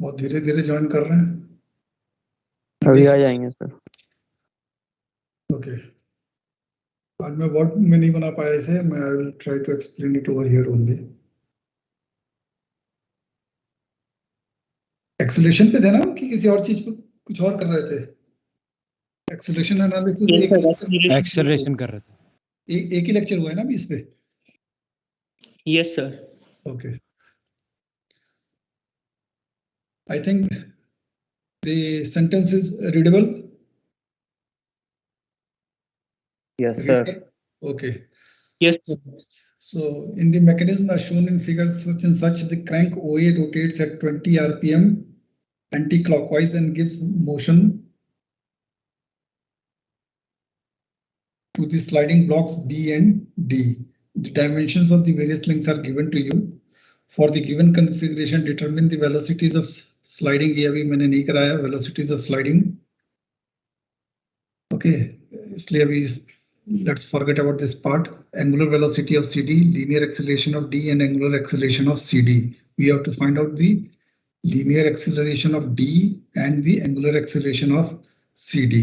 बहुत धीरे धीरे ज्वाइन कर रहे हैं। अभी आ जाएंगे सर। ओके, आज मैं वर्ड में नहीं बना पाया इसे, मैं I will try to explain it over here only. Acceleration पे थे ना कि किसी और चीज पे कुछ और कर रहे थे? एक्सेलरेशन एनालिसिस एक्सेलरेशन कर रहे थे। एक ही लेक्चर हुआ है ना अभी इस पे? Yes sir. Okay, I think the sentence is readable. Yes sir. Okay. Yes. So in the mechanism as shown in figure such and such, the crank OA rotates at 20 RPM anti-clockwise and gives motion to the sliding blocks B and D. The dimensions of the various links are given to you. For the given configuration, determine the velocities of sliding. ये अभी मैंने नहीं कराया, velocities of sliding. Okay, इसलिए अभी let's forget about this part. Angular velocity of CD, linear acceleration of D, and angular acceleration of CD. We have to find out the linear acceleration of D and the angular acceleration of CD.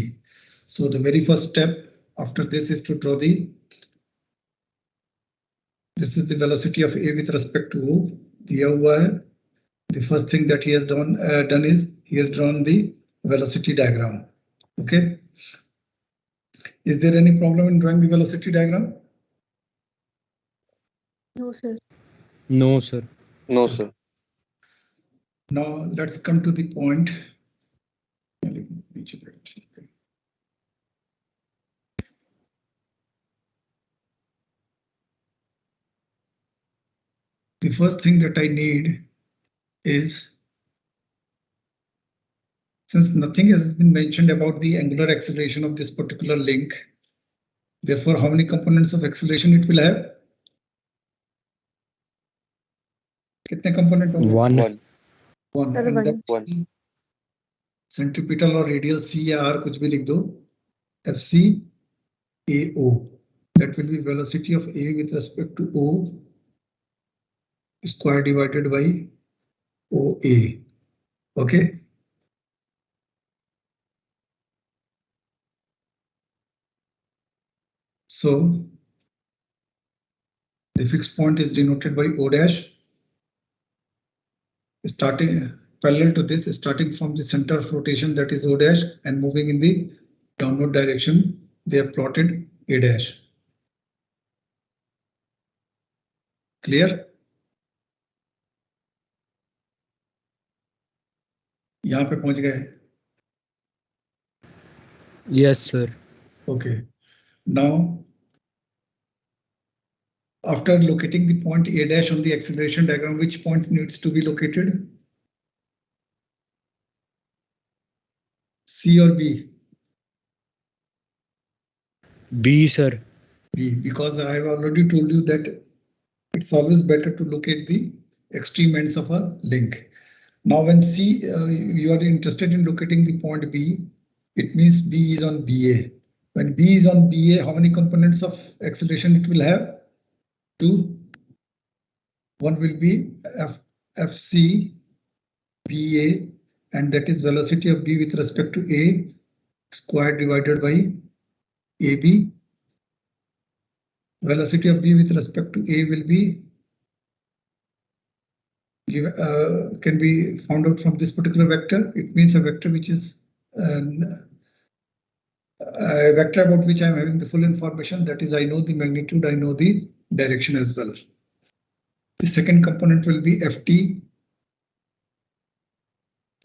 So the very first step after this is to draw this is the velocity of A with respect to O. दिया हुआ है. The first thing that he has done is he has drawn the velocity diagram. Okay. Is there any problem in drawing the velocity diagram? No, sir. No, sir. No, sir. Now let's come to the point. The first thing that I need is, since nothing has been mentioned about the angular acceleration of this particular link, therefore how many components of acceleration it will have? कितने component होंगे? One. Sir, And that one. Centripetal or radial C या R कुछ भी लिख दो. FC AO. That will be velocity of A with respect to O square divided by OA. Okay. So the fixed point is denoted by O dash. Starting parallel to this, starting from the center of rotation, that is O dash, and moving in the downward direction, they have plotted A dash. Clear? यहाँ पे पहुंच गए? Yes, sir. Okay. Now, after locating the point A dash on the acceleration diagram, which point needs to be located? C or B? B, sir. B, because I have already told you that it's always better to locate the extreme ends of a link. Now when C, you are interested in locating the point B, it means B is on BA. When B is on BA, how many components of acceleration it will have? 2. One will be FC BA, and that is velocity of B with respect to A square divided by AB. Velocity of B with respect to A will be can be found out from this particular vector. It means a vector which is a vector about which I am having the full information. That is, I know the magnitude, I know the direction as well. The second component will be FT.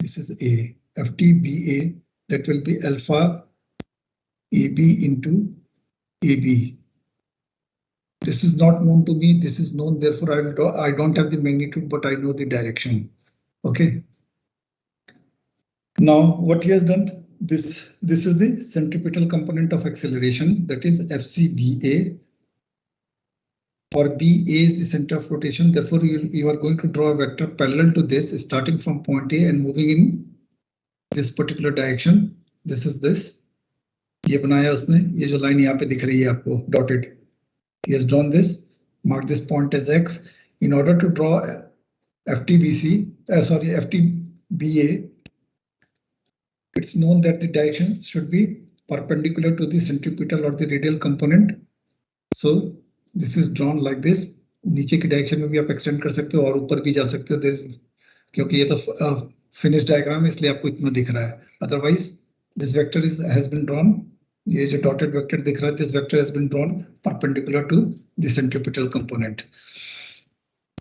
This is A. FT BA. That will be alpha AB into AB. This is not known to me. This is known. Therefore, I don't have the magnitude, but I know the direction. Okay. Now, what he has done, this is the centripetal component of acceleration. That is FCBA. For BA is the center of rotation. Therefore, you are going to draw a vector parallel to this, starting from point A and moving in this particular direction. This is this. ये बनाया उसने. ये जो line यहाँ पे दिख रही है आपको dotted. He has drawn this, mark this point as X. In order to draw FTBC, FT BA, it's known that the direction should be perpendicular to the centripetal or the radial component. So this is drawn like this. नीचे की direction में भी आप extend कर सकते हो और ऊपर भी जा सकते हो, क्योंकि ये तो फिनिश डायग्राम है इसलिए आपको इतना दिख रहा है. Otherwise this vector has been drawn, ये जो डॉटेड वेक्टर दिख रहा है, this vector has been drawn perpendicular to the centripetal component.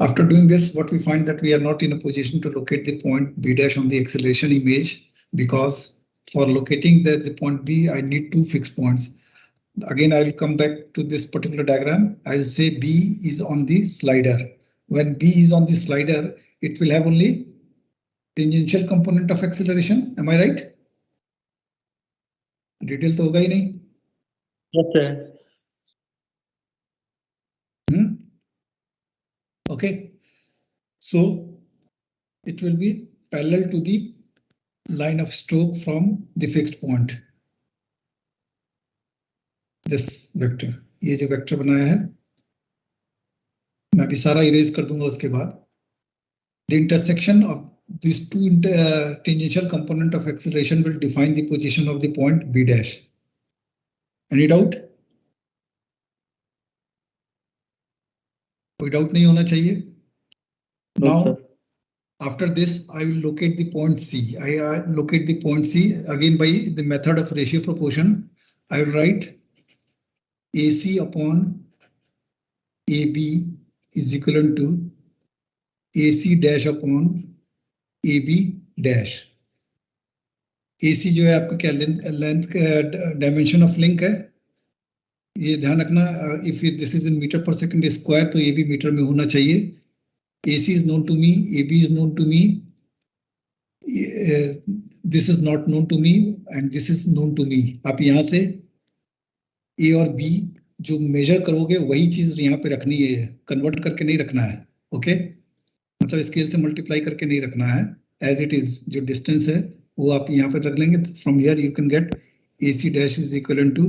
After doing this, what we find that we are not in a position to locate the point B dash on the acceleration image, because for locating the point B, I need two fixed points. Again, I will come back to this particular diagram. I'll say B is on the slider. When B is on the slider, it will have only tangential component of acceleration. Am I right? Detail तो होगा ही नहीं. Yes, sir. Okay. So it will be parallel to the line of stroke from the fixed point. This vector, ये जो vector बनाया है मैं भी सारा इरेज कर दूंगा उसके बाद. The intersection of these two tangential component of acceleration will define the position of the point B dash. Any doubt? कोई डाउट नहीं होना चाहिए. No, Now sir. after this I will locate the point C. I locate the point C again by the method of ratio proportion. I will write AC upon AB is equivalent to AC dash upon AB dash. AC जो है आपका क्या length dimension of link है, ये ध्यान रखना. If this is in metre per second square तो ये भी मीटर में होना चाहिए. AC is known to me, AB is known to me, this is not known to me and this is known to me. आप यहाँ से A और B जो मेजर करोगे वही चीज यहाँ पे रखनी है, कन्वर्ट करके नहीं रखना है. ओके, मतलब स्केल से मल्टीप्लाई करके नहीं रखना है. एज इट इज जो डिस्टेंस है वो आप यहाँ पे रख लेंगे. From here you can get AC dash is equal to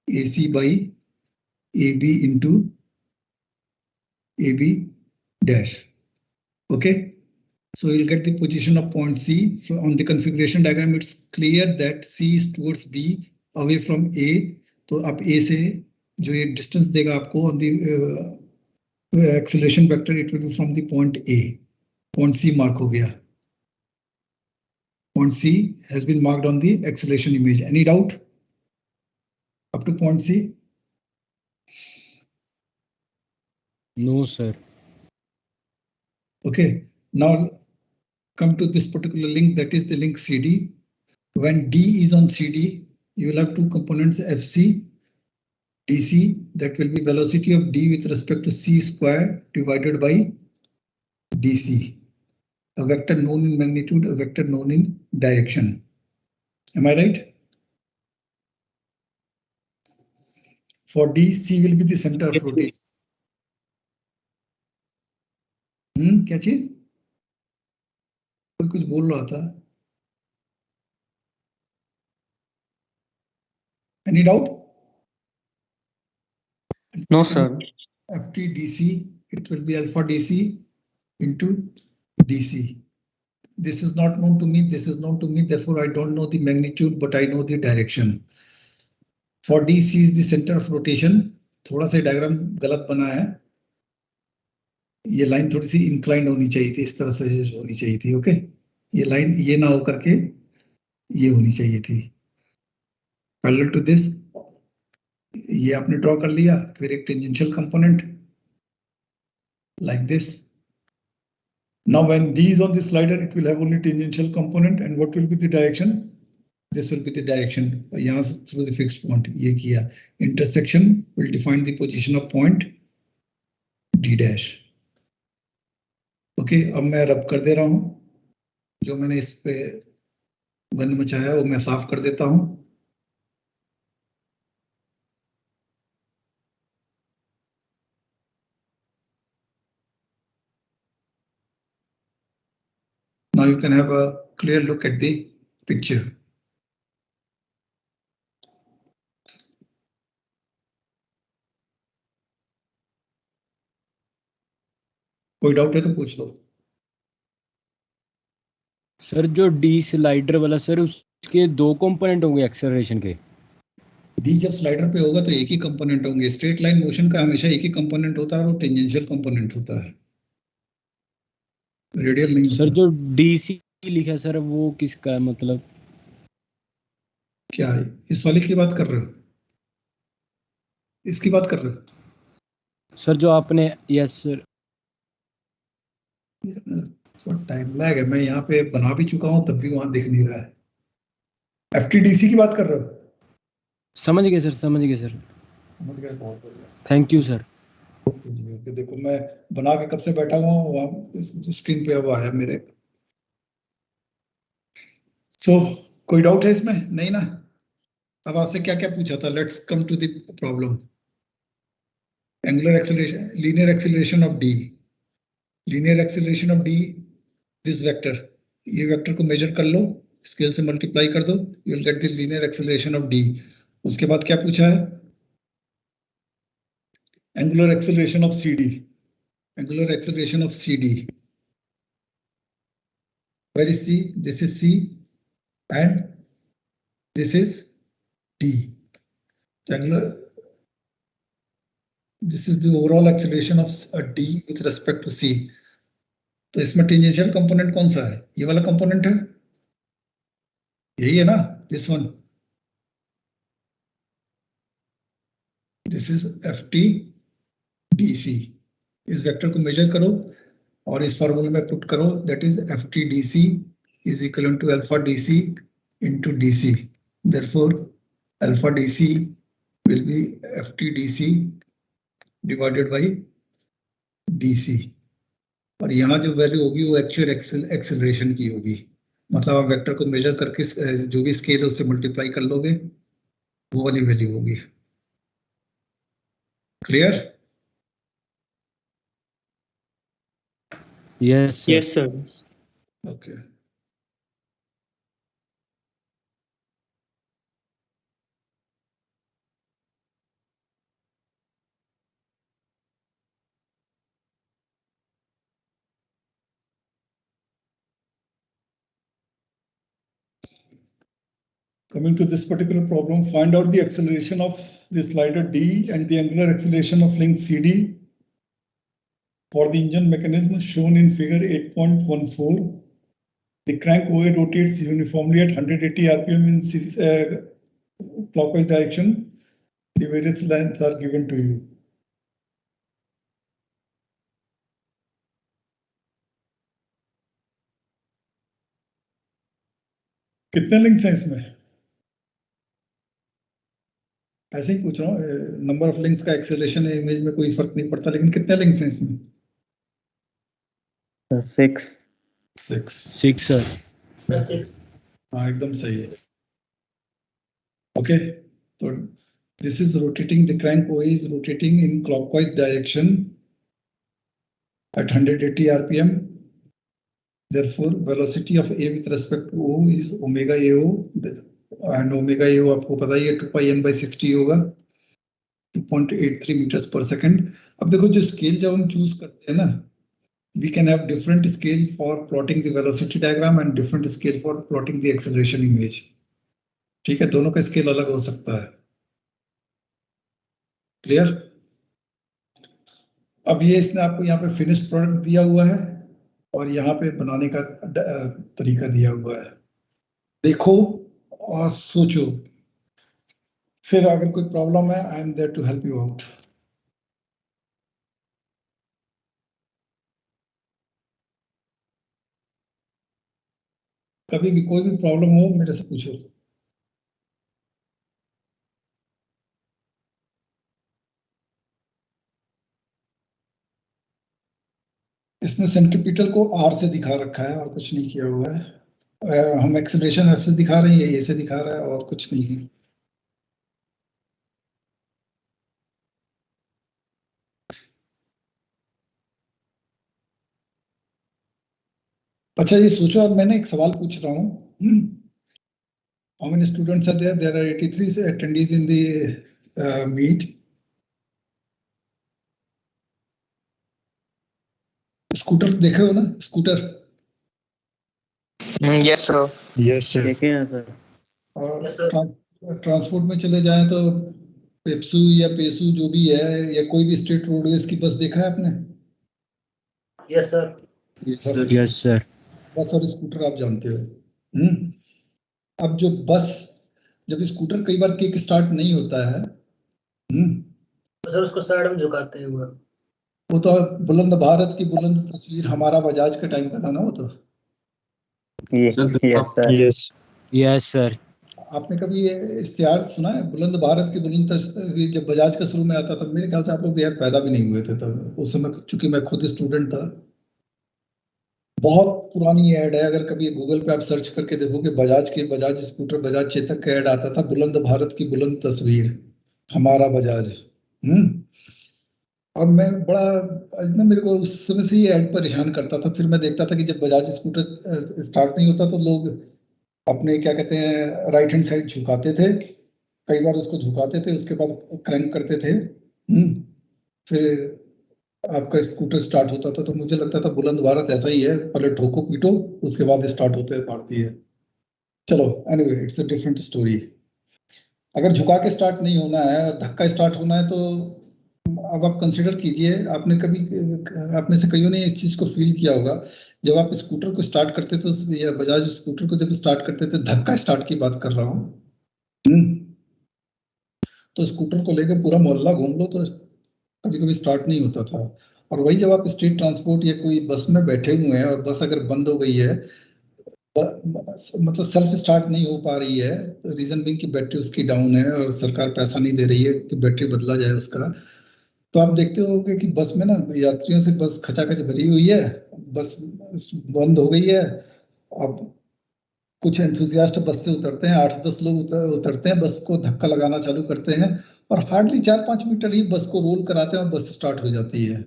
AC by AB into AB dash. Okay, so you'll get the position of point C. On the configuration diagram, it's clear that C is towards B, away from A. तो आप A से जो ये distance देगा आपको on the acceleration vector, it will be from the point A. Point C mark हो गया. Point C has been marked on the acceleration image. Any doubt up to point C? No, sir. Okay, now come to this particular link, that is the link CD. When D is on CD, you will have two components FC, DC, that will be velocity of D with respect to C square divided by DC. A vector known in magnitude, a vector known in direction. Am I right? For D, C will be the center of rotation. क्या चीज? कोई कुछ बोल रहा था. Any doubt? No, sir. FT DC, it will be alpha DC into DC. This is not known to me, this is known to me, therefore I don't know the magnitude, but I know the direction. For DC is the center of rotation. थोड़ा सा diagram गलत बना है, ये line थोड़ी सी inclined होनी चाहिए थी, इस तरह से होनी चाहिए थी. ओके, ये लाइन ये ना होकर के ये होनी चाहिए थी. पैरेलल टू दिस ये आपने ड्रॉ कर लिया, फिर एक tangential component like this. Now when D is on the slider, it will have only tangential component, and what will be the direction? This will be the direction. यहाँ through the fixed point ये किया. Intersection will define the position of point D dash. Okay, अब मैं रब कर दे रहा हूं, जो मैंने इस पे गंद मचाया वो मैं साफ कर देता हूं. Now you can have a clear look at the picture. कोई डाउट है तो पूछ लो. सर जो डी स्लाइडर वाला सर उसके दो कंपोनेंट होंगे एक्सेलरेशन के। डी जब स्लाइडर पे होगा तो एक ही कंपोनेंट होंगे। स्ट्रेट लाइन मोशन का हमेशा एक ही कंपोनेंट होता है और टेंजेंशियल कंपोनेंट होता है, रेडियल नहीं सर होता। जो डीसी लिखा है सर वो किसका है मतलब? क्या है, इस वाले की बात कर रहे हो? इसकी बात कर रहे हो? सर जो आपने, यस सर। थोड़ा टाइम लैग है, मैं यहाँ पे बना भी चुका हूँ तब भी वहां दिख नहीं रहा है। एफटीडीसी की बात कर रहे हो? समझ गए सर, समझ गए सर। समझ गए, बहुत बढ़िया। Thank you sir. ओके, देखो मैं बना के कब से बैठा हुआ हूँ, वहाँ स्क्रीन पे अब आया मेरे। सो कोई डाउट है इसमें? नहीं ना? अब आपसे क्या क्या पूछा था, let's come to the problem. Angular acceleration, linear acceleration of D, linear acceleration of D, this vector, ये वेक्टर को मेजर कर लो, स्केल से मल्टीप्लाई कर दो, you will get the linear acceleration of D. उसके बाद क्या पूछा है? Angular acceleration of C D, angular acceleration of C D, where is C? This is C and this is D. Angular, this is the overall acceleration of d with respect to c। तो इसमें tangential component कौन सा है? ये वाला component है, यही है ना, this one. This is F T D C. इस वेक्टर को मेजर करो और इस फॉर्मूले में पुट करो, that is F T D C is equal to alpha D C into D C. Therefore alpha D C will be F T D C divided by D C. और यहाँ जो value होगी वो actual acceleration की होगी, मतलब आप vector को मेजर करके जो भी स्केल है उससे मल्टीप्लाई कर लोगे, वो वाली वैल्यू होगी। Clear? Yes sir. Yes, sir. Okay. Coming to this particular problem, find out the acceleration of the slider D and the angular acceleration of link CD for the engine mechanism shown in figure 8.14. The crank OA rotates uniformly at 180 RPM in clockwise direction. The various lengths are given to you. कितने links हैं इसमें? ऐसे ही पूछ रहा हूँ, number of links का acceleration है image में कोई फर्क नहीं पड़ता, लेकिन कितने लिंक्स हैं इसमें? 6। 6। 6 सर। हाँ एकदम सही है। ओके, तो this is rotating, the crank OA is rotating in clockwise direction at 180 RPM. Therefore, velocity of A with respect to O is omega AO, and omega AO आपको पता ही है 2 pi n by 60 होगा, 2.83 meters per second. अब देखो जो scale जब हम choose करते हैं ना, we can have different scale for plotting the velocity diagram and different scale for plotting the acceleration image. ठीक है, दोनों का स्केल अलग हो सकता है। क्लियर? अब ये इसने आपको यहाँ पे फिनिश प्रोडक्ट दिया हुआ है और यहाँ पे बनाने का तरीका दिया हुआ है। देखो और सोचो, फिर अगर कोई प्रॉब्लम है, I am there to help you out. कभी भी कोई भी प्रॉब्लम हो मेरे से पूछो। इसने सेंट्रीपिटल को आर से दिखा रखा है और कुछ नहीं किया हुआ है। हम एक्सेलरेशन एफ से दिखा रहे हैं, ये ए से दिखा रहा है और कुछ नहीं है। अच्छा ये सोचो, अब मैंने एक सवाल पूछ रहा हूँ, how many students are there? There are 83 attendees in the meet. Scooter देखे हो ना, scooter Yes, sir. Yes, sir. देखे हैं सर। और Yes, sir. ट्रांसपोर्ट में चले जाएं तो पेप्सू या पेसू जो भी है या कोई भी स्टेट रोडवेज की बस देखा है आपने? Yes, sir. Yes sir. बस और स्कूटर आप जानते हो। अब जो बस जब स्कूटर कई बार किक स्टार्ट नहीं होता है, तो सर उसको साइड में झुकाते हैं वो तो बुलंद भारत की बुलंद तस्वीर हमारा बजाज के टाइम का था ना वो तो। Yes sir. Yes. Yes sir. आपने कभी ये इश्तिहार सुना है बुलंद भारत की बुलंद तस्वीर? जब बजाज का शुरू में आता था, मेरे ख्याल से आप लोग यार पैदा भी नहीं हुए थे तब उस समय, चूंकि मैं खुद स्टूडेंट था। बहुत पुरानी ऐड है, अगर कभी गूगल पे आप सर्च करके देखोगे बजाज के, बजाज स्कूटर, बजाज चेतक का ऐड आता था, बुलंद भारत की बुलंद तस्वीर हमारा बजाज। और मैं बड़ा ना, मेरे को उस समय से ही ऐड परेशान करता था। फिर मैं देखता था कि जब बजाज स्कूटर स्टार्ट नहीं होता तो लोग अपने क्या कहते हैं राइट हैंड साइड झुकाते थे, कई बार उसको झुकाते थे, उसके बाद क्रैंक करते थे, फिर आपका स्कूटर स्टार्ट होता था। तो मुझे लगता था बुलंद भारत ऐसा ही है, पहले ठोको पीटो उसके बाद स्टार्ट होते हैं भारतीय। चलो anyway, it's a different story. अगर झुका के स्टार्ट नहीं होना है और धक्का स्टार्ट होना है, तो अब आप कंसिडर कीजिए, आपने कभी, आप में से कईयों ने इस चीज को फील किया होगा, जब आप स्कूटर को स्टार्ट करते थे, या बजाज स्कूटर को जब स्टार्ट करते थे, धक्का स्टार्ट की बात कर रहा हूँ, तो स्कूटर को लेकर पूरा मोहल्ला घूम लो तो कभी कभी स्टार्ट नहीं होता था। और वही जब आप स्टेट ट्रांसपोर्ट या कोई बस में बैठे हुए हैं और बस अगर बंद हो गई है, मतलब सेल्फ स्टार्ट नहीं हो पा रही है, रीजन बिंग की बैटरी उसकी डाउन है और सरकार पैसा नहीं दे रही है कि बैटरी बदला जाए उसका, तो आप देखते होगे कि बस में ना यात्रियों से बस खचाखच भरी हुई है, बस बंद हो गई है। अब कुछ एंथुजियास्ट बस से उतरते हैं, 8-10 लोग उतरते हैं, बस को धक्का लगाना चालू करते हैं और हार्डली 4-5 मीटर ही बस को रोल कराते हैं और बस स्टार्ट हो जाती है।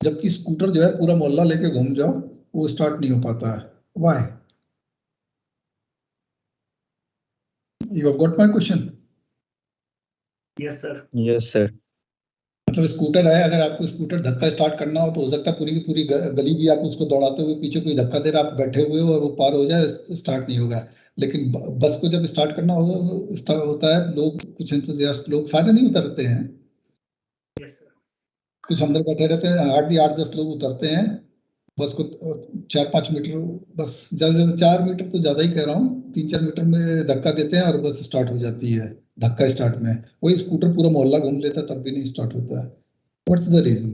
जबकि स्कूटर जो है पूरा मोहल्ला लेके घूम जाओ, वो स्टार्ट नहीं हो पाता है। Why? You have got my question? Yes, sir. Yes, sir. मतलब स्कूटर है, अगर आपको स्कूटर धक्का स्टार्ट करना हो तो हो सकता है पूरी की पूरी गली भी आप उसको दौड़ाते हुए पीछे कोई धक्का दे रहा, आप बैठे हुए हो और वो पार हो जाए, स्टार्ट नहीं होगा। लेकिन बस को जब स्टार्ट करना होता है, लोग कुछ एंथुसियास्ट लोग सारे नहीं उतरते हैं, Yes, sir. कुछ अंदर बैठे रहते हैं, हार्डली 8-10 लोग उतरते हैं, बस को 4-5 मीटर, बस ज्यादा से ज्यादा 4 मीटर तो ज्यादा ही कह रहा हूँ, 3-4 मीटर में धक्का देते हैं और बस स्टार्ट हो जाती है। धक्का स्टार्ट में वही स्कूटर पूरा मोहल्ला घूम लेता है, तब भी नहीं स्टार्ट होता है। What's the reason?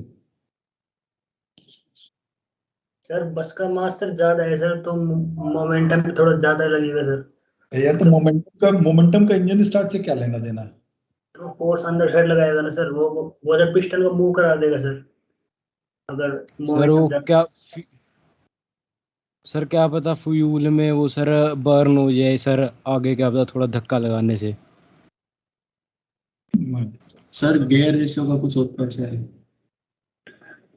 सर बस का मास सर ज्यादा है सर, तो मोमेंटम भी थोड़ा ज्यादा लगेगा सर। यार तो मोमेंटम का इंजन स्टार्ट से क्या लेना देना? तो फोर्स अंदर साइड लगाएगा ना सर, वो जब पिस्टन को मूव करा देगा सर, अगर सर वो क्या सर क्या पता फ्यूल में वो सर बर्न हो जाए सर, आगे क्या पता थोड़ा धक्का लगाने से। सर गियर रेशियो का कुछ होता है सर।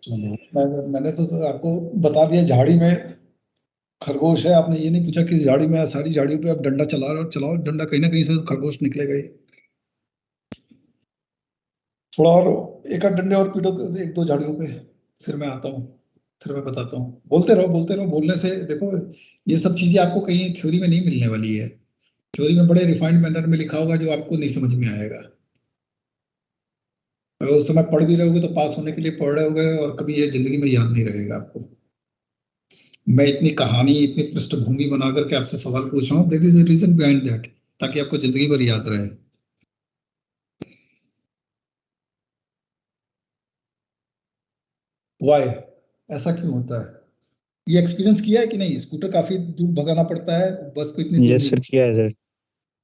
चलो मैंने तो आपको बता दिया, झाड़ी में खरगोश है, आपने ये नहीं पूछा कि झाड़ी में, सारी झाड़ियों पे आप डंडा चला रहे हो, चलाओ डंडा, कहीं ना कहीं से खरगोश निकलेगा ही। थोड़ा और एक आध डंडे और पीटो 1-2 झाड़ियों पे, फिर मैं आता हूँ, फिर मैं बताता हूँ। बोलते रहो बोलते रहो, बोलने से देखो ये सब चीजें आपको कहीं थ्योरी में नहीं मिलने वाली है। थ्योरी में बड़े रिफाइंड मैनर में लिखा होगा जो आपको नहीं समझ में आएगा। अगर उस समय पढ़ भी रहोगे तो पास होने के लिए पढ़ रहे होगे और कभी ये जिंदगी में याद नहीं रहेगा आपको। मैं इतनी कहानी, इतनी पृष्ठभूमि बना करके आपसे सवाल पूछ रहा हूँ, there is a reason behind that, ताकि आपको जिंदगी भर याद रहे। व्हाई? ऐसा क्यों होता है? ये एक्सपीरियंस किया है कि नहीं? स्कूटर काफी दूर भगाना पड़ता है, बस को इतनी दूर Yes, sir. नहीं। किया है, sir.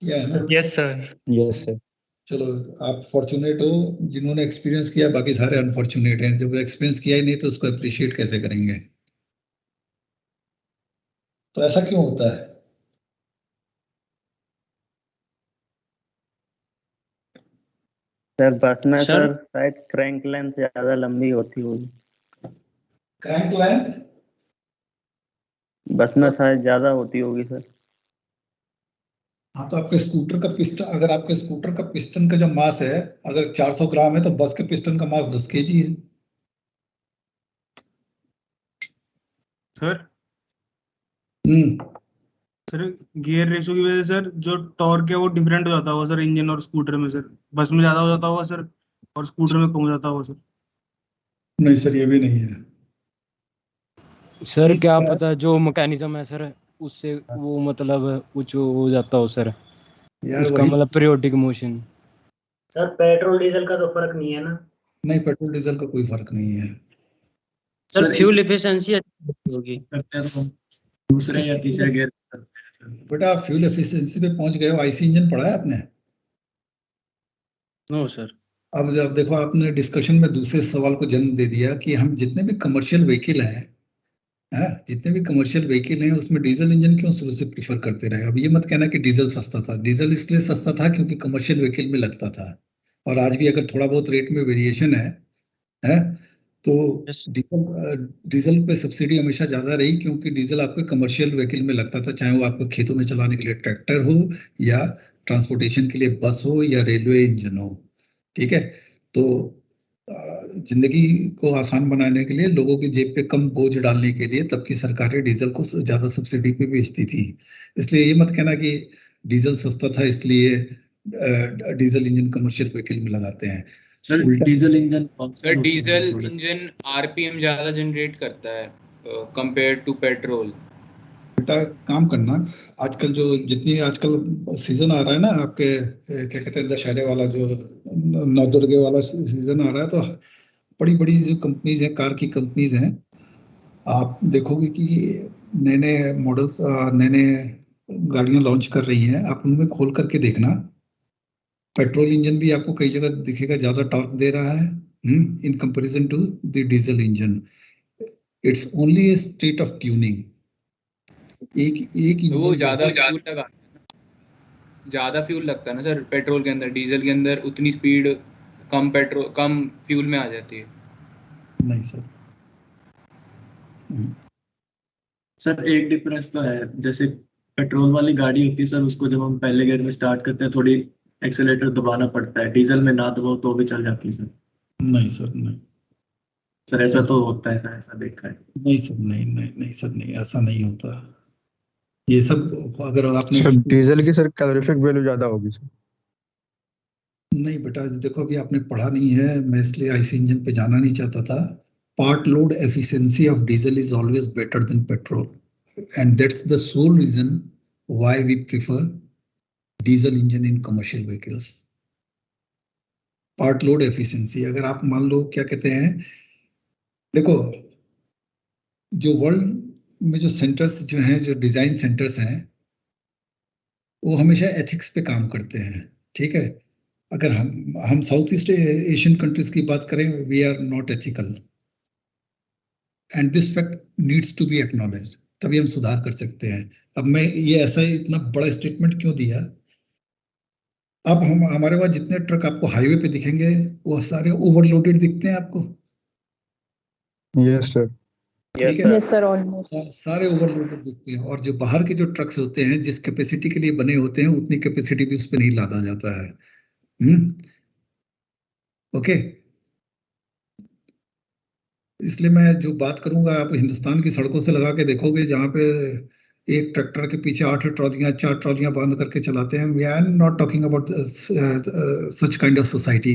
किया है ना? Yes sir. Yes, sir. चलो आप फॉर्चुनेट हो जिन्होंने एक्सपीरियंस किया, बाकी सारे अनफॉर्चुनेट हैं। जब एक्सपीरियंस किया ही नहीं तो उसको अप्रिशिएट कैसे करेंगे? तो ऐसा क्यों होता है? सर बस में सर? सर शायद क्रैंक लेंथ ज्यादा लंबी होती होगी। क्रैंक लेंथ बस में शायद ज्यादा होती होगी सर। हाँ, तो आपके स्कूटर का पिस्टन, अगर आपके स्कूटर का पिस्टन का जो मास है अगर 400 ग्राम है, तो बस के पिस्टन का मास 10 केजी है। सर सर गियर रेशो की वजह से सर जो टॉर्क है वो डिफरेंट हो जाता होगा सर इंजन और स्कूटर में सर, बस में ज्यादा हो जाता होगा सर और स्कूटर में कम हो जाता होगा सर। नहीं सर, ये भी नहीं है। सर ठीक क्या है। पता जो मैकेनिज्म है सर उससे वो मतलब कुछ हो जाता हो सर, यार उसका वही। मतलब periodic motion. Sir petrol diesel का तो फर्क नहीं है ना। नहीं, पेट्रोल डीजल का कोई फर्क नहीं है। सर सर फ्यूल एफिशिएंसी अच्छी होगी। करते हैं तो दूसरे या तीसरे गियर करते हैं सर। बेटा आप फ्यूल एफिशिएंसी पे पहुंच गए हो, आईसी इंजन पढ़ा है आपने? No sir. अब जब देखो, आपने डिस्कशन में दूसरे सवाल को जन्म दे दिया कि हम जितने भी कमर्शियल व्हीकल हैं, जितने भी कमर्शियल व्हीकल हैं उसमें डीजल इंजन क्यों शुरू से प्रीफर करते रहे। अब ये मत कहना कि डीजल सस्ता था। डीजल इसलिए सस्ता था क्योंकि कमर्शियल व्हीकल में लगता था, और आज भी अगर थोड़ा बहुत रेट में वेरिएशन है तो डीजल पे सब्सिडी हमेशा ज्यादा रही, क्योंकि डीजल आपके कमर्शियल व्हीकल में लगता था, चाहे वो आपको खेतों में चलाने के लिए ट्रैक्टर हो या ट्रांसपोर्टेशन के लिए बस हो या रेलवे इंजन हो। ठीक है। तो जिंदगी को आसान बनाने के लिए, लोगों की जेब पे कम बोझ डालने के लिए तब की सरकारें डीजल को ज्यादा सब्सिडी पे बेचती थी। इसलिए ये मत कहना कि डीजल सस्ता था इसलिए डीजल इंजन कमर्शियल व्हीकल में लगाते हैं। सर उल्टा diesel engine sir diesel engine RPM ज्यादा जनरेट करता है कंपेयर टू पेट्रोल। बेटा काम करना, आजकल जो जितनी आजकल सीजन आ रहा है ना आपके, क्या कहते हैं, दशहरे वाला जो नवदुर्गे वाला सीजन आ रहा है, तो बड़ी बड़ी जो कंपनीज हैं, कार की कंपनीज हैं, आप देखोगे कि नए नए मॉडल्स, नए नए गाड़ियां लॉन्च कर रही हैं। आप उनमें खोल करके देखना, पेट्रोल इंजन भी आपको कई जगह दिखेगा ज्यादा टॉर्क दे रहा है in comparison to the diesel engine. It's only a state of tuning. एक एक तो वो इंजन ज्यादा फ्यूल लगता है ना सर पेट्रोल के अंदर, डीजल के अंदर उतनी स्पीड कम फ्यूल में आ जाती है। नहीं सर। सर एक डिफरेंस तो है, जैसे पेट्रोल वाली गाड़ी होती है सर, उसको जब हम पहले गियर में स्टार्ट करते हैं थोड़ी एक्सेलेरेटर दबाना पड़ता है, डीजल में ना दबाओ तो भी चल जाती है सर। नहीं सर, नहीं सर ऐसा तो होता है सर, ऐसा देखा है। नहीं सर, नहीं नहीं नहीं सर, नहीं, ऐसा नहीं होता। ये सब अगर आपने सर डीजल की सर कैलोरीफिक वैल्यू ज्यादा होगी सर। नहीं बेटा, देखो अभी आपने पढ़ा नहीं है, मैं इसलिए आईसी इंजन पे जाना नहीं चाहता था। Part load efficiency of diesel is always better than petrol, and that's the sole reason why we prefer diesel engine in commercial vehicles. Part load efficiency, अगर आप मान लो, क्या कहते हैं, देखो जो वर्ल्ड में जो सेंटर्स जो हैं, जो डिजाइन सेंटर्स हैं, वो हमेशा एथिक्स पे काम करते हैं। ठीक है। अगर हम साउथ ईस्ट एशियन कंट्रीज की बात करें, we are not ethical, and this fact needs to be acknowledged, तभी हम सुधार कर सकते हैं। अब मैं ये ऐसा इतना बड़ा स्टेटमेंट क्यों दिया? अब हम हमारे पास जितने ट्रक आपको हाईवे पे दिखेंगे वो सारे ओवरलोडेड दिखते हैं आपको। Yes sir. ठीक है। यस सर, ऑलमोस्ट सारे ओवरलोडेड दिखते हैं, और जो बाहर के जो ट्रक्स होते हैं, जिस कैपेसिटी के लिए बने होते हैं, उतनी कैपेसिटी भी उस पर नहीं लादा जाता है। ओके। इसलिए मैं जो बात करूंगा, आप हिंदुस्तान की सड़कों से लगा के देखोगे, जहाँ पे एक ट्रैक्टर के पीछे 8 ट्रॉलियां 4 ट्रॉलियां बांध करके चलाते हैं। We are not talking about such kind of society.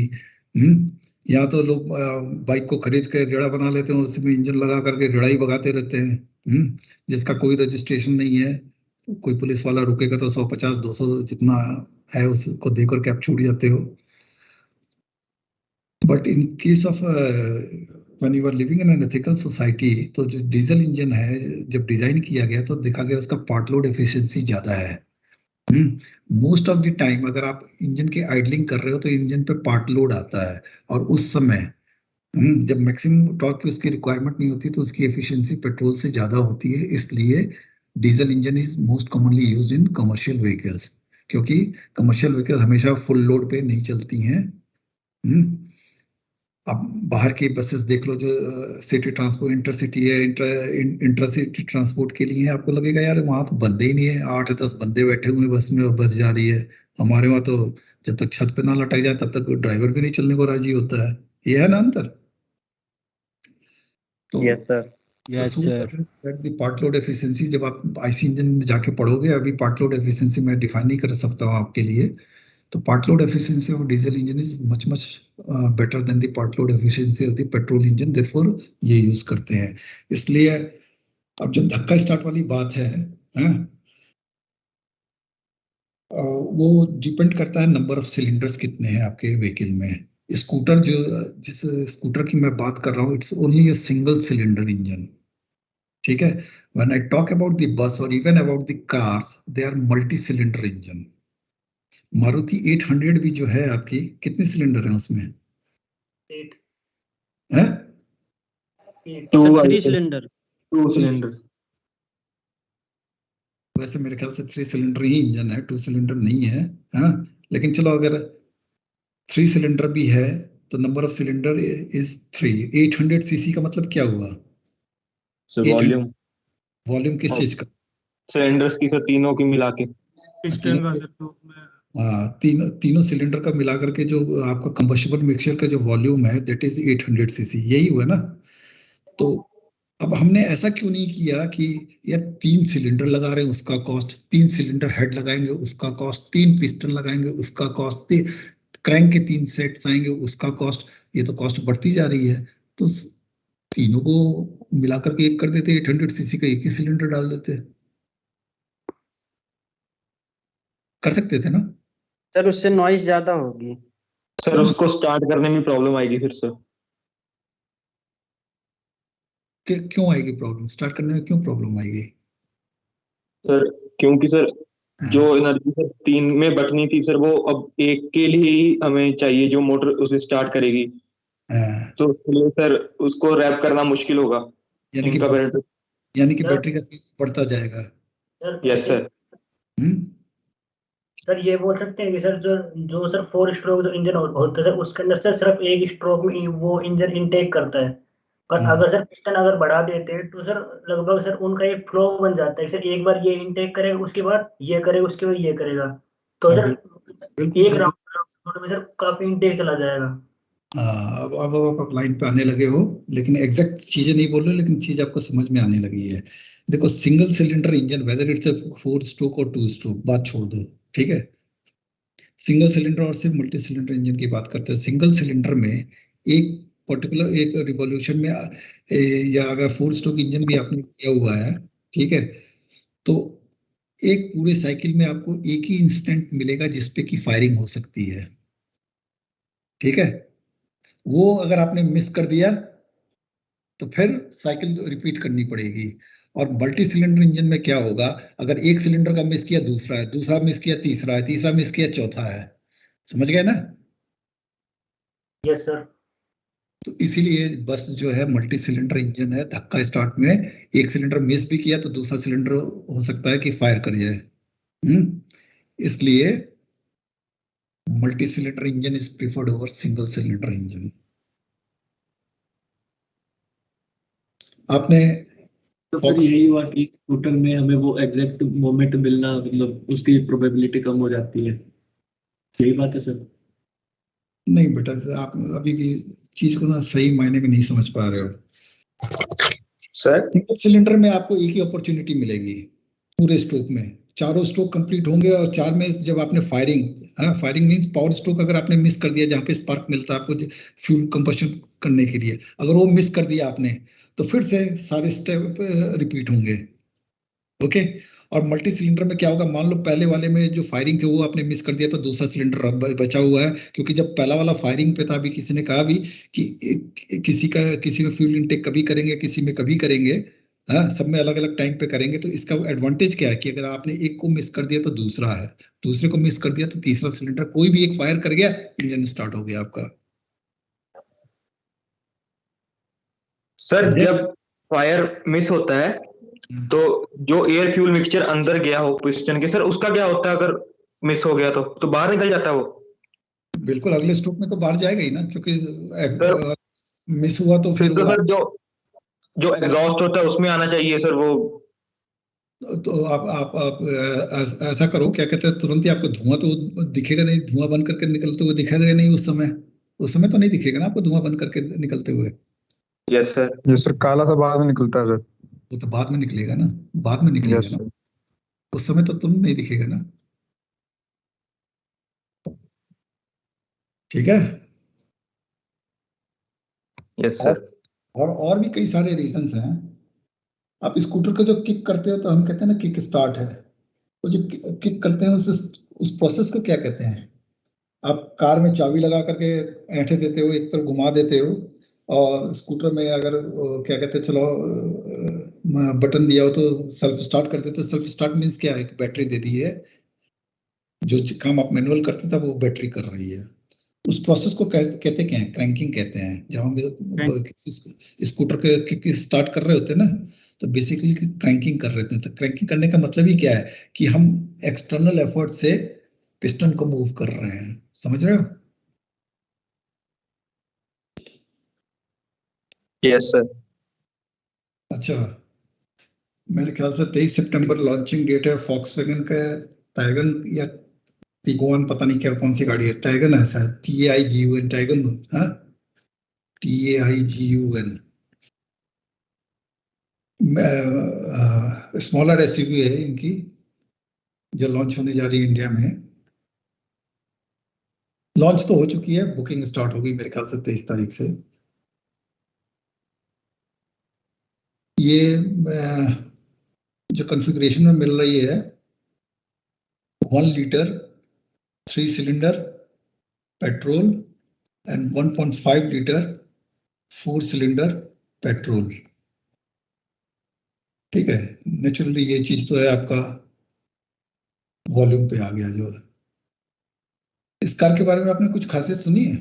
यहाँ तो लोग बाइक को खरीद के रेड़ा बना लेते हैं, उसमें इंजन लगा करके रेड़ा ही भगाते रहते हैं, जिसका कोई रजिस्ट्रेशन नहीं है। कोई पुलिस वाला रुकेगा तो 150 200 जितना है उसको देकर के आप छूट जाते हो। But in case of when you are living in an ethical society, तो जो डीजल इंजन है जब डिजाइन किया गया तो देखा गया उसका पार्ट लोड एफिशिएंसी ज्यादा है। मोस्ट ऑफ द टाइम अगर आप इंजन के आइडलिंग कर रहे हो तो इंजन पे पार्ट लोड आता है, और उस समय जब मैक्सिमम टॉर्क की उसकी रिक्वायरमेंट नहीं होती तो उसकी एफिशिएंसी पेट्रोल से ज्यादा होती है। इसलिए diesel engine is most commonly used in commercial vehicles, क्योंकि कमर्शियल व्हीकल हमेशा फुल लोड पे नहीं चलती हैं। अब बाहर की बसेस देख लो, जो सिटी ट्रांसपोर्ट, इंटरसिटी है, इंटरसिटी ट्रांसपोर्ट के लिए आपको लगेगा यार वहां तो बंदे ही नहीं है, 8-10 बंदे बैठे हुए बस में और बस जा रही है। हमारे वहां तो जब तक छत पे ना लटक जाए तब तक ड्राइवर भी नहीं चलने को राजी होता है। ये है ना अंतर। तो yes sir. Yes sir. The part load efficiency जब आप आईसी इंजन में जाके पढ़ोगे, अभी पार्ट लोड एफिशिएंसी मैं डिफाइन नहीं कर सकता हूँ आपके लिए, तो part load efficiency of diesel engine is much much better than the part load efficiency of the petrol engine, therefore ये यूज करते हैं। इसलिए अब जब धक्का स्टार्ट वाली बात है, वो डिपेंड करता है नंबर ऑफ सिलेंडर्स कितने हैं आपके व्हीकल में। स्कूटर जो, जिस स्कूटर की मैं बात कर रहा हूँ, it's only a single cylinder engine, ठीक है। When I talk about the bus और even about the cars, they are multi cylinder engine. Maruti 800 भी जो है आपकी, कितने सिलेंडर हैं उसमें? 8 है 3 सिलेंडर। 2 सिलेंडर। वैसे मेरे ख्याल से 3 सिलेंडर ही इंजन है, 2 सिलेंडर नहीं है। हाँ, लेकिन चलो अगर 3 सिलेंडर भी है तो number of cylinder is 3। 800 CC का मतलब क्या हुआ? वॉल्यूम। वॉल्यूम किस चीज का? सिलेंडर्स की, सर तीनों की मिला के। पिस्टन का सर, तो उसमें हाँ, तीनों सिलेंडर का मिला करके जो आपका कंबस्टिबल मिक्सचर का जो वॉल्यूम है, दैट इज 800 सीसी, यही हुआ ना। तो अब हमने ऐसा क्यों नहीं किया कि यार 3 सिलेंडर लगा रहे हैं उसका कॉस्ट, 3 सिलेंडर हेड लगाएंगे उसका कॉस्ट, 3 पिस्टन लगाएंगे उसका कॉस्ट, क्रैंक के 3 सेट्स आएंगे उसका कॉस्ट, ये तो कॉस्ट बढ़ती जा रही है। तो तीनों को मिलाकर के एक कर देते, 800 सीसी का एक ही सिलेंडर डाल देते, कर सकते थे ना सर। उससे नॉइज ज्यादा होगी सर, उसको स्टार्ट करने में प्रॉब्लम आएगी फिर सर। क्यों आएगी प्रॉब्लम? स्टार्ट करने में क्यों प्रॉब्लम आएगी सर? क्योंकि सर जो एनर्जी सर 3 में बटनी थी सर, वो अब एक के लिए ही हमें चाहिए जो मोटर उसे स्टार्ट करेगी। तो इसलिए सर उसको रैप करना मुश्किल होगा। यानी कि बैटरी का साइज बढ़ता जाएगा। Yes sir. सर ये बोल सकते हैं कि सर जो सर 4 स्ट्रोक जो इंजन होता है सर, उसके अंदर सर सिर्फ एक स्ट्रोक में वो इंजन इनटेक करता है। पर अगर सर पिस्टन अगर बढ़ा देते हैं तो सर लगभग सर उनका एक फ्लो बन जाता है। सर एक बार ये इनटेक करेगा, उसके बाद ये करेगा, उसके बाद ये करेगा, तो सर एक राउंड में सर काफी इनटेक चला जाएगा। अब आप लाइन पे आने लगे हो, लेकिन एग्जैक्ट चीजें नहीं बोल रहे, लेकिन चीज आपको समझ में आने लगी है। देखो, single cylinder engine, whether it's 4 stroke और 2 स्ट्रोक, बात छोड़ दो, ठीक है। सिंगल सिलेंडर और सिर्फ मल्टी सिलेंडर इंजन की बात करते हैं। सिंगल सिलेंडर में एक पर्टिकुलर एक रिवॉल्यूशन में या अगर 4 स्ट्रोक इंजन भी आपने किया हुआ है, ठीक है, तो एक पूरे साइकिल में आपको एक ही इंस्टेंट मिलेगा जिसपे की फायरिंग हो सकती है, ठीक है। वो अगर आपने मिस कर दिया तो फिर साइकिल रिपीट करनी पड़ेगी। और मल्टी सिलेंडर इंजन में क्या होगा, अगर एक सिलेंडर का मिस किया दूसरा है, दूसरा मिस किया तीसरा है, तीसरा मिस किया चौथा है। समझ गए ना? Yes sir. तो इसीलिए बस जो है मल्टी सिलेंडर इंजन है। धक्का स्टार्ट में एक सिलेंडर मिस भी किया तो दूसरा सिलेंडर हो सकता है कि फायर कर जाए। इसलिए multi cylinder engine is preferred over single cylinder engine. आपने तो फिर यही हुआ कि स्कूटर में हमें वो एग्जैक्ट मोमेंट मिलना, मतलब उसकी प्रोबेबिलिटी कम हो जाती है। यही बात है सर? नहीं बेटा, आप अभी भी चीज को ना सही मायने में नहीं समझ पा रहे हो सर। सिंगल सिलेंडर में आपको एक ही अपॉर्चुनिटी मिलेगी पूरे स्ट्रोक में, चारों स्ट्रोक कंप्लीट होंगे। और 4 में जब आपने फायरिंग मींस पावर स्ट्रोक अगर आपने मिस कर दिया, जहाँ पे स्पार्क मिलता है आपको फ्यूल कंबशन करने के लिए, अगर वो मिस कर दिया आपने तो फिर से सारे स्टेप रिपीट होंगे, ओके। और मल्टी सिलेंडर में क्या होगा, मान लो पहले वाले में जो फायरिंग थे वो आपने मिस कर दिया तो दूसरा सिलेंडर बचा हुआ है, क्योंकि जब पहला वाला फायरिंग पे था, अभी किसी ने कहा भी कि किसी में फ्यूल इनटेक कभी करेंगे, किसी में कभी करेंगे, हाँ, सब में अलग अलग टाइम पे करेंगे। तो इसका एडवांटेज क्या है कि अगर आपने एक को मिस कर दिया तो दूसरा है, दूसरे को मिस कर दिया तो तीसरा सिलेंडर, कोई भी एक फायर कर गया, इंजन स्टार्ट हो गया आपका। सर जब फायर मिस होता है तो जो एयर फ्यूल मिक्सचर अंदर गया हो पिस्टन के, सर उसका क्या होता है? अगर मिस हो गया तो बाहर निकल जाता है वो? बिल्कुल, अगले स्ट्रोक में तो बाहर जाएगा ही ना, क्योंकि मिस हुआ तो फिर तो सर जो एग्जॉस्ट होता है उसमें आना चाहिए सर वो। तो आप ऐसा करो, क्या कहते हैं, तुरंत ही आपको धुआं तो दिखेगा नहीं, धुआं बंद करके निकलते हुए दिखाई देगा नहीं उस समय तो नहीं दिखेगा ना आपको धुआं बंद करके निकलते हुए। Yes sir. ये सर काला सा बाद में निकलता है सर। वो तो बाद में निकलेगा ना, बाद में निकलेगा यस ना, सर। उस समय तो तुम नहीं दिखेगा ना। ठीक है। Yes sir. और भी कई सारे रीजंस हैं। आप स्कूटर को जो किक करते हो तो हम कहते हैं ना किक स्टार्ट है, तो जो किक करते हैं उस प्रोसेस को क्या कहते हैं? आप कार में चाबी लगा करके ऐंठे देते हो, एक तरफ घुमा देते हो, और स्कूटर में अगर क्या कहते हैं, चलो बटन दिया हो तो सेल्फ स्टार्ट कर देते हो। सेल्फ स्टार्ट मीन्स क्या है? बैटरी दे दी है, जो काम आप मैनुअल करते थे वो बैटरी कर रही है। उस प्रोसेस को कहते क्या है? क्रैंकिंग कहते हैं। जब हम स्कूटर के किक स्टार्ट कर रहे होते हैं ना, तो बेसिकली क्रैंकिंग कर रहे थे। तो क्रैंकिंग करने का मतलब ही क्या है कि हम एक्सटर्नल एफर्ट से पिस्टन को मूव कर रहे हैं। समझ रहे हो? Yes sir. अच्छा, मेरे ख्याल से 23 सितंबर लॉन्चिंग डेट है फॉक्सवैगन का। टाइगन या टिगोन, पता नहीं क्या कौन सी गाड़ी है। टाइगन है शायद, TAIGUN, टाइगन। हाँ, TAIGUN। स्मॉलर एसयूवी है इनकी, जो लॉन्च होने जा रही है इंडिया में। लॉन्च तो हो चुकी है, बुकिंग स्टार्ट होगी मेरे ख्याल से 23 तारीख से। ये जो कॉन्फ़िगरेशन में मिल रही है, 1 litre 3 cylinder petrol and 1.5 litre 4 cylinder petrol. ठीक है, नेचुरली ये चीज तो है आपका वॉल्यूम पे आ गया जो है। इस कार के बारे में आपने कुछ खासियत सुनी है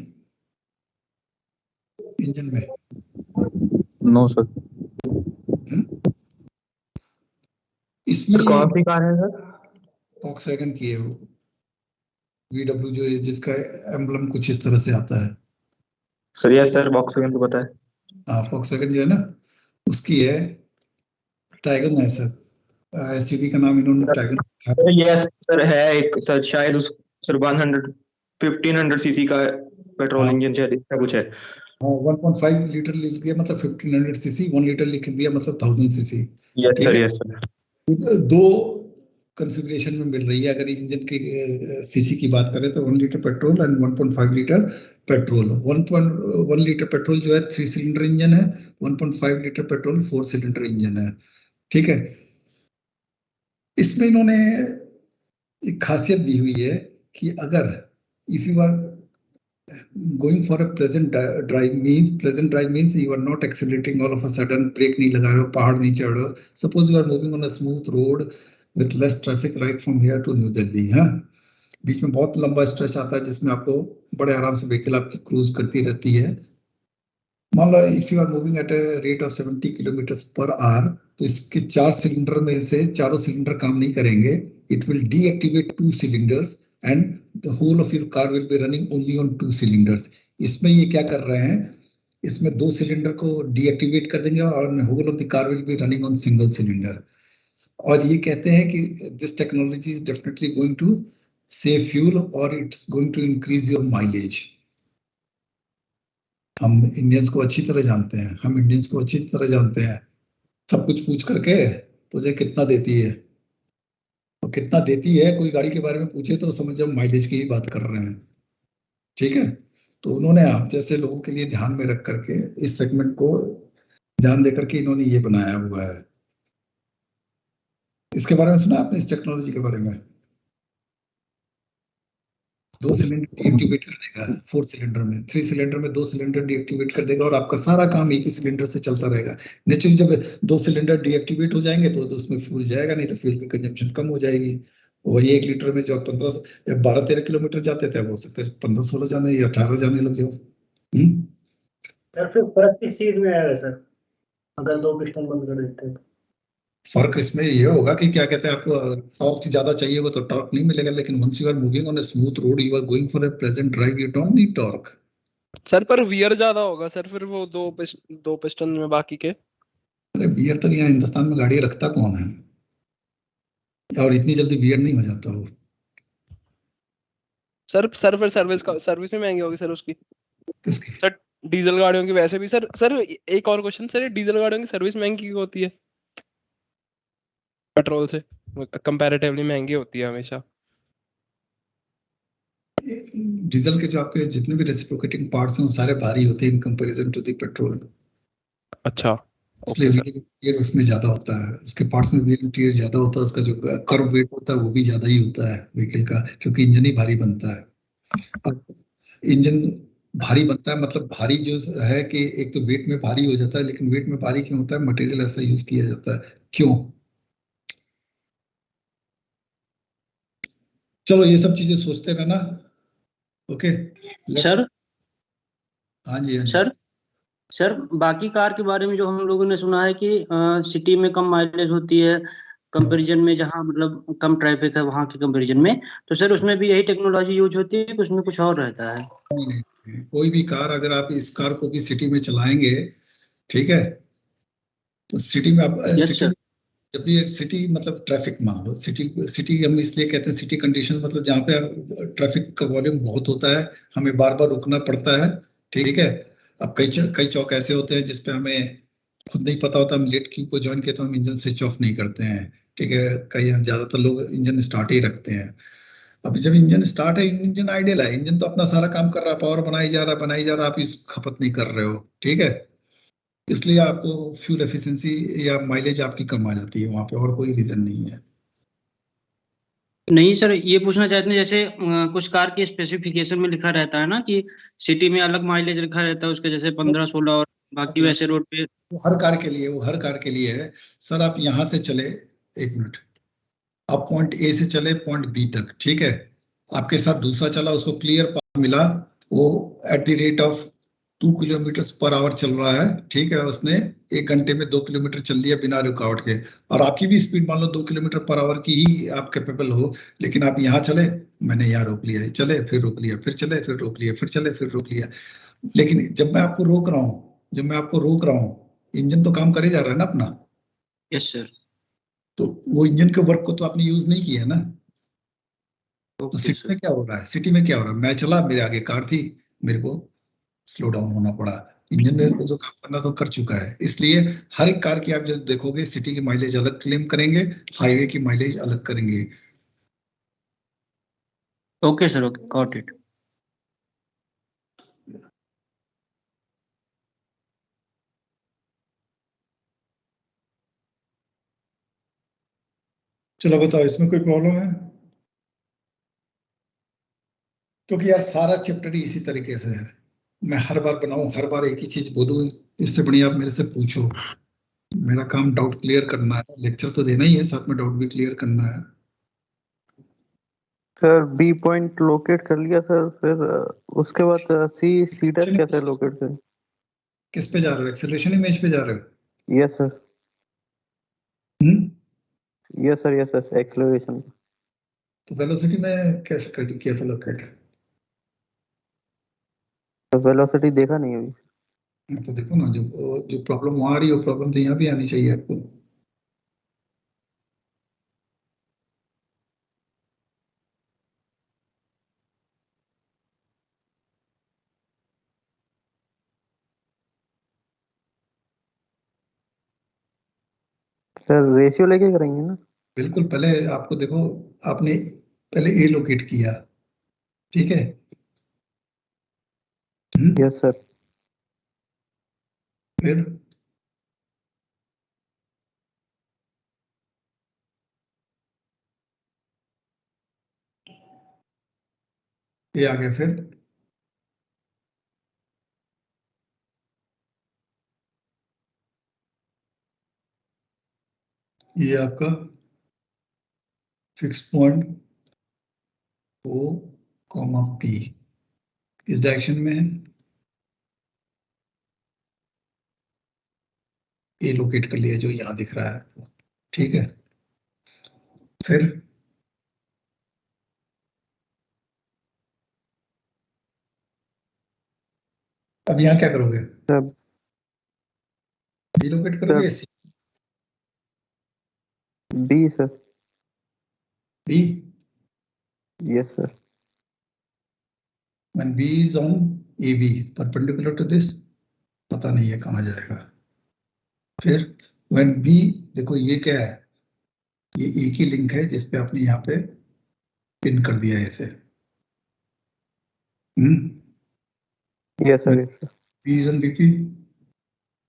इंजन में? No sir. इसमें सर कौन सी कार है सर? फॉक्सवैगन की है वो, VW, जो है जिसका एम्बलम कुछ इस तरह से आता है। सर यस सर, वॉक्सवैगन तो पता है। हाँ, फॉक्सवैगन जो है ना, उसकी है। टाइगन है सर, एसयूवी का नाम इन्होंने टाइगन रखा है। यस सर, है एक सर, शायद उस सर 1500 सीसी का पेट्रोल हाँ, इंजन शायद इसका कुछ है। 1.5 लीटर लिख दिया मतलब 1500 सीसी, 1 लीटर लिख दिया मतलब 1000 सीसी। यस ठीक सर। है, यस सर। दो कॉन्फ़िगरेशन में मिल रही है। अगर इंजन की सीसी की बात करें तो 1 litre petrol and 1.5 litre petrol. 1 litre petrol जो है 3 सिलेंडर इंजन है, 1.5 लीटर पेट्रोल 4 सिलेंडर इंजन है। ठीक है, इसमें इन्होंने एक खासियत दी हुई है कि अगर if you are going for a pleasant drive means you are not accelerating all of a sudden, brake नहीं लगा रहे हो, पहाड़ नहीं चढ़ रहे हो। suppose you are moving on a smooth road with less traffic right from here to New Delhi। हाँ, बीच में बहुत लंबा स्ट्रेच आता है जिसमें आपको बड़े आराम से व्हीकल आपकी क्रूज करती रहती है। मान लो if you are moving at a rate of 70 kilometre per hour, तो इसके 4 सिलेंडर में से चारों सिलेंडर काम नहीं करेंगे। It will deactivate 2 cylinders and the whole of your car will be running only on 2 cylinders. इसमें ये क्या कर रहे हैं, इसमें 2 सिलेंडर को डीएक्टिवेट कर देंगे और whole of the car will be running on single cylinder. और ये कहते हैं कि this technology is definitely going to save fuel और it's going to increase your mileage. हम इंडियंस को अच्छी तरह जानते हैं, हम इंडियंस को अच्छी तरह जानते हैं। सब कुछ पूछ करके तुझे कितना देती है, तो कितना देती है कोई गाड़ी के बारे में पूछे तो समझ जाओ माइलेज की ही बात कर रहे हैं। ठीक है, तो उन्होंने आप जैसे लोगों के लिए ध्यान में रख करके इस सेगमेंट को ध्यान दे करके इन्होंने ये बनाया हुआ है। इसके बारे में सुना आपने, इस टेक्नोलॉजी के बारे में? 2 सिलेंडर डीएक्टिवेट कर देगा 4 सिलेंडर में, 3 सिलेंडर में 2 सिलेंडर डीएक्टिवेट कर देगा और आपका सारा काम एक ही सिलेंडर से चलता रहेगा। नेचुरली जब 2 सिलेंडर डीएक्टिवेट हो जाएंगे तो उसमें फ्यूल जाएगा नहीं, तो फ्यूल की कंजम्पशन कम हो जाएगी। वही 1 लीटर में जो 15 या 12-13 किलोमीटर जाते थे, अब हो सकता है 15-16 जाने या 18 जाने लग जाओ। सर फिर फर्क किस चीज में आएगा सर, अगर 2 पिस्टन बंद कर देते हैं? फर्क इसमें ये होगा कि क्या कहते हैं, आपको टॉर्क ज्यादा चाहिए वो तो टॉर्क नहीं मिलेगा, लेकिन once you are moving on a smooth road, you are going for a pleasant drive, you don't need torque. Sir पर वियर ज्यादा होगा सर फिर वो दो पिस्टन में बाकी के? अरे वियर तो यहाँ हिंदुस्तान में गाड़ी रखता कौन है, और इतनी जल्दी वियर नहीं हो जाता वो। सर फिर सर्विस भी महंगी होगी सर उसकी? किसकी? सर डीजल गाड़ियों की वैसे भी सर एक और क्वेश्चन सर, डीजल गाड़ियों की सर्विस महंगी क्यों होती है पेट्रोल से? कंपैरेटिवली महंगी होती है हमेशा। डीजल के जो आपके जितने भी रेसिप्रोकेटिंग पार्ट्स हैं वो सारे भारी होते हैं in comparison to the petrol, अच्छा इसलिए okay sir. Wheel and tear उसमें ज्यादा होता है, उसके पार्ट्स में व्हील एंड टियर ज्यादा होता है, उसका जो कर्व वेट होता है वो भी ज्यादा ही होता है व्हीकल का, क्योंकि इंजन ही भारी बनता है। अब इंजन भारी बनता है मतलब भारी जो है कि एक तो वेट में भारी हो जाता है, लेकिन वेट में भारी क्यों होता है? मटेरियल ऐसा यूज किया जाता है, क्यों? चलो ये सब चीजें सोचते रहना। ओके सर हाँ जी हाँ जी। सर सर बाकी कार के बारे में जो हम लोगों ने सुना है कि सिटी में कम माइलेज होती है कंपैरिजन में, जहाँ मतलब कम ट्रैफिक है वहाँ के कंपैरिजन में, तो सर उसमें भी यही टेक्नोलॉजी यूज होती है कि उसमें कुछ और रहता है? नहीं नहीं, कोई भी कार अगर आप इस कार को भी सिटी में चलाएंगे, ठीक है, तो सिटी में आप यस सिटी सर। में जब भी सिटी मतलब ट्रैफिक मान लो, सिटी सिटी हम इसलिए कहते हैं सिटी कंडीशन, मतलब जहाँ पे ट्रैफिक का वॉल्यूम बहुत होता है, हमें बार बार रुकना पड़ता है, ठीक है। अब कई चौक ऐसे होते हैं जिसपे हमें खुद नहीं पता होता, हम लेट क्यू को ज्वाइन किया तो हम इंजन स्विच ऑफ नहीं करते हैं, ठीक है। कई ज्यादातर लोग इंजन स्टार्ट ही रखते हैं। अब जब इंजन स्टार्ट है, इंजन आइडियल है, इंजन तो अपना सारा काम कर रहा है, पावर बनाई जा रहा है, आप इस खपत नहीं कर रहे हो, ठीक है। इसलिए आपको फ्यूल एफिशिएंसी या माइलेज आपकी कम आ जाती है वहां पे, और कोई रीजन नहीं है। नहीं सर, ये पूछना चाहते हैं जैसे कुछ कार के स्पेसिफिकेशन में लिखा रहता है ना कि सिटी में अलग माइलेज लिखा रहता है उसके, जैसे 15-16, और बाकी वैसे रोड पे। वो हर कार के लिए, वो हर कार के लिए है सर। आप यहाँ से चले, एक मिनट, आप पॉइंट ए से चले पॉइंट बी तक, ठीक है, आपके साथ दूसरा चला, उसको क्लियर पाथ मिला, वो at the rate of 2 kilometre per our चल रहा है, ठीक है, उसने 1 घंटे में 2 किलोमीटर चल दिया बिना रुकावट के, और आपकी भी स्पीड मान लो 2 किलोमीटर पर आवर की ही आप कैपेबल हो, लेकिन आप यहाँ चले, मैंने यहाँ रोक लिया, चले फिर रोक लिया, फिर चले फिर रोक लिया, फिर चले फिर रोक लिया। लेकिन जब मैं आपको रोक रहा हूँ, इंजन तो काम करे जा रहा है ना अपना। Yes sir. तो वो इंजन के वर्क को तो आपने यूज नहीं किया ना। तो ओके सिटी सर। में क्या हो रहा है? सिटी में क्या हो रहा है? मैं चला, मेरे आगे कार थी, मेरे को स्लो डाउन होना पड़ा, इंजन ने तो जो काम करना तो कर चुका है। इसलिए हर एक कार की आप जब देखोगे, सिटी की माइलेज अलग क्लेम करेंगे, हाईवे की माइलेज अलग करेंगे। Okay sir, okay, got it. चलो बताओ, इसमें कोई प्रॉब्लम है? क्योंकि यार सारा चैप्टर ही इसी तरीके से है, मैं हर बार बनाऊं, हर बार एक ही चीज बोलूं, इससे बढ़िया आप मेरे से पूछो। मेरा काम डाउट क्लियर करना है, लेक्चर तो देना ही है, साथ में डाउट भी क्लियर करना है। सर बी पॉइंट लोकेट कर लिया सर, फिर उसके बाद सी सी डैश कैसे लोकेट करें? किस पे जा रहे हो? एक्सेलरेशन इमेज पे जा रहे हो? Yes sir. Yes yes acceleration. तो वेलोसिटी में कैसे कर किया था लोकेट? तो वेलोसिटी देखा नहीं अभी। तो देखो ना, जो प्रॉब्लम वहां आ रही है वो प्रॉब्लम तो यहाँ भी आनी चाहिए आपको। सर रेशियो लेके करेंगे ना? बिल्कुल, पहले आपको देखो, आपने पहले ए लोकेट किया, ठीक है। Yes sir. फिर ये आ गया, फिर ये आपका fix point O comma P इस डायरेक्शन में है, ए लोकेट कर लिया जो यहाँ दिख रहा है, ठीक है। फिर अब यहाँ क्या करोगे? बी लोकेट करोगे? B sir. B. Yes sir. When B is on AB perpendicular to this, पता नहीं है कहाँ जाएगा। फिर when B, देखो ये क्या है, ये एक ही लिंक है जिसपे आपने यहाँ पे पिन कर दिया है इसे। Yes sir, yes sir. B is on BP,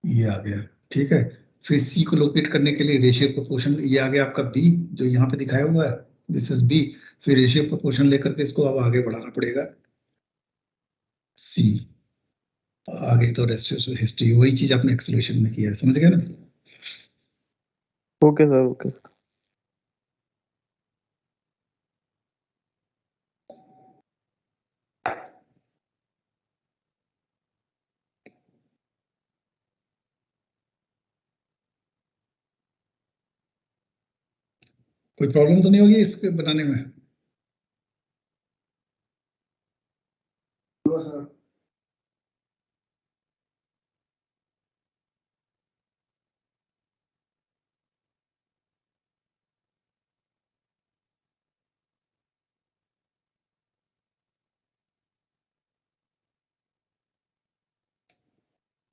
ये आ गया, ठीक है। फिर C को लोकेट करने के लिए रेशियो प्रोपोर्शन, ये आ गया आपका B जो यहाँ पे दिखाया हुआ है, दिस इज B। फिर रेशियो प्रोपोर्शन लेकर के इसको अब आगे बढ़ाना पड़ेगा C, आगे तो रेस्ट हिस्ट्री, वही चीज आपने एक्सेलरेशन में किया है, समझ गए ना? Okay sir, okay sir. कोई प्रॉब्लम तो नहीं होगी इसके बनाने में?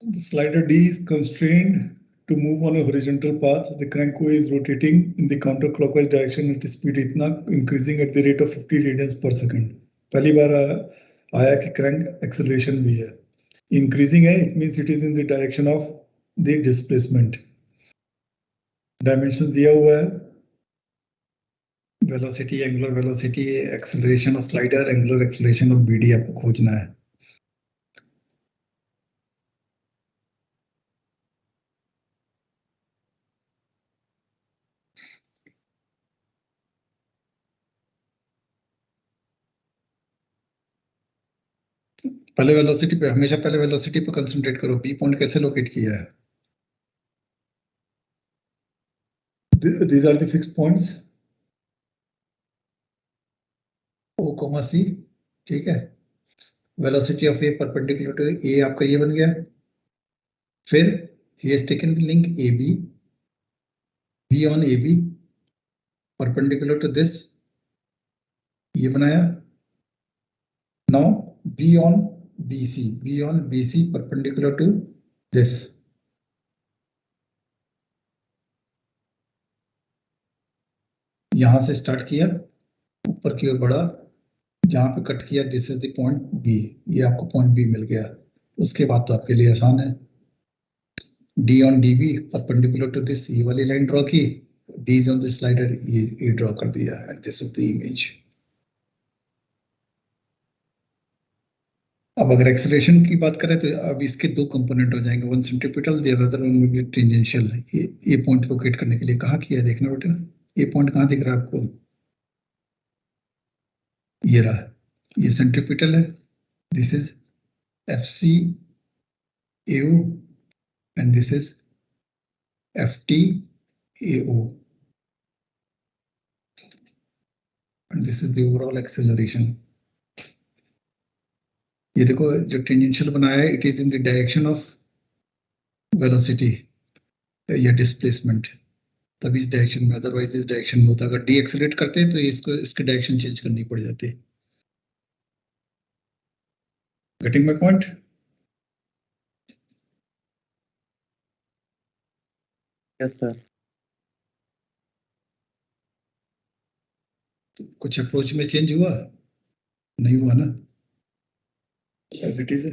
The slider D is constrained to move on a horizontal path. The crank wheel is rotating in the counterclockwise direction at speed इतना increasing at the rate of 50 radians per second. पहली बार आया कि crank acceleration भी है, increasing है, it means it is in the direction of the displacement. Dimensions दिया हुआ है, velocity, angular velocity, acceleration of slider, angular acceleration of BD आपको खोजना है। पहले वेलोसिटी पे, हमेशा पहले वेलोसिटी पे कंसंट्रेट करो। बी पॉइंट कैसे लोकेट किया है? These are the fixed points O, C, ठीक है। Velocity of a perpendicular to a आपका ये बन गया। फिर he has taken the link AB, B on AB perpendicular to this, ये बनाया। Now B on BC, B on BC perpendicular to this, यहां से स्टार्ट किया, ऊपर की ओर बढ़ा, जहां पे कट किया this is the point B, ये आपको पॉइंट B मिल गया। उसके बाद तो आपके लिए आसान है। D on DB perpendicular to this, ये वाली लाइन ड्रॉ की, D is on the slider, ये ड्रॉ कर दिया, and this is the image. अब अगर एक्सेलरेशन की बात करें तो अब इसके दो कंपोनेंट हो जाएंगे, one centripetal, the other one will be tangential. ये पॉइंट लोकेट करने के लिए कहाँ किया, देखना बेटा, ये पॉइंट कहाँ दिख रहा है आपको? ये रहा, ये सेंट्रीपिटल है, this is FC AO and this is FT AO and this is the overall acceleration. ये देखो जो टेंजेंशियल बनाया है, it is in the direction of velocity या डिस्प्लेसमेंट, तभी इस डायरेक्शन में, अदरवाइज इस डायरेक्शन में होता। अगर डी एक्सेलरेट करते हैं तो इसको, इसके डायरेक्शन चेंज करनी पड़ जाती है। Getting my point? Yes sir. कुछ अप्रोच में चेंज हुआ? नहीं हुआ ना, एज इट इज है।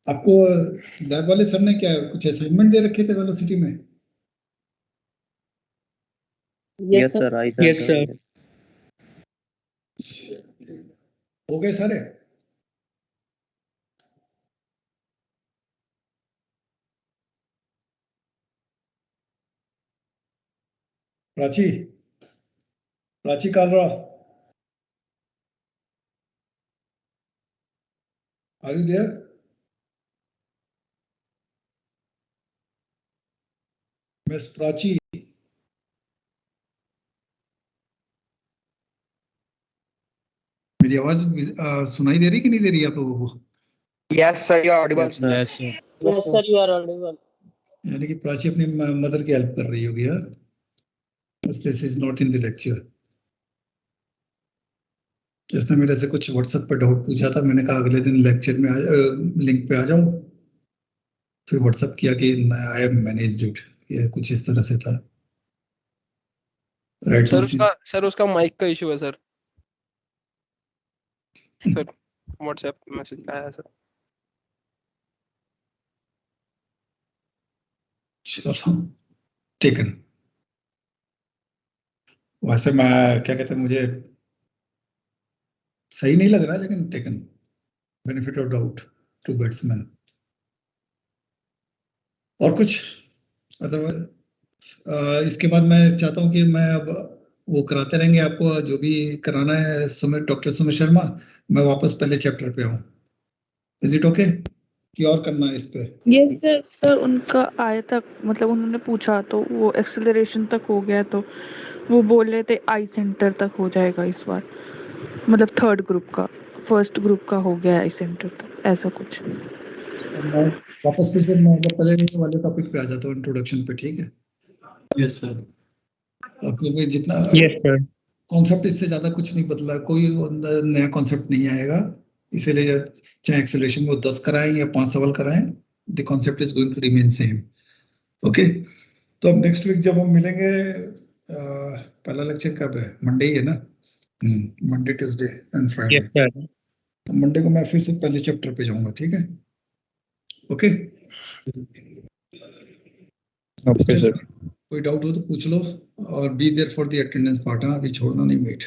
आपको लैब वाले सर ने क्या कुछ असाइनमेंट दे रखे थे वेलोसिटी में? Yes sir, I sir. Yes sir. हो गए सारे? Prachi, Prachi Kalra, are you there? Miss Prachi, मेरी आवाज सुनाई दे रही कि नहीं दे रही आप लोगों को? Yes sir, you are audible. Yes sir. Yes, sir, you are audible. यानी कि प्राची अपनी मदर की हेल्प कर रही होगी, हाँ? This is not in the lecture. जिसने मेरे से कुछ व्हाट्सएप पे डाउट पूछा था, मैंने कहा अगले दिन लेक्चर में लिंक पे आ जाओ, फिर व्हाट्सएप किया कि आई हैव मैनेज्ड इट, ये कुछ इस तरह से था। राइट सर उसका माइक का इशू है सर। सर व्हाट्सएप मैसेज आया सर। टेकन। वैसे मैं क्या कहते हैं, मुझे सही नहीं लग रहा है, लेकिन taken, benefit of doubt to batsman. और कुछ अदरवाइज इसके बाद मैं चाहता हूं कि मैं अब वो कराते रहेंगे आपको जो भी कराना है डॉक्टर सुमित शर्मा, मैं वापस पहले चैप्टर पे आऊं। इज इट ओके कि और करना है इस पे? Yes sir. सर उनका आया तक, मतलब उन्होंने पूछा तो वो एक्सेलरेशन तक हो गया, तो वो बोल रहे थे आई सेंटर तक हो जाएगा इस बार, मतलब थर्ड ग्रुप का, फर्स्ट ग्रुप का हो गया आई सेंटर तक, ऐसा कुछ। मैं वापस फिर से मतलब पहले वाले टॉपिक पे आ जाता हूँ, इंट्रोडक्शन पे, ठीक है? Yes sir. क्योंकि जितना यस सर कॉन्सेप्ट इससे ज्यादा कुछ नहीं बदला, कोई नया कॉन्सेप्ट नहीं आएगा, इसीलिए चाहे एक्सेलरेशन में 10 कराएं या 5 सवाल कराएं, the concept is going to remain same. Okay, तो अब नेक्स्ट वीक जब हम मिलेंगे, पहला लेक्चर कब है? मंडे ही है ना? Monday, Tuesday and Friday. Yes sir. तो मंडे को मैं फिर से पहले चैप्टर पे जाऊंगा, ठीक है? Okay okay sir. कोई डाउट हो तो पूछ लो, और be there for the attendance part, हाँ? अभी छोड़ना नहीं, वेट।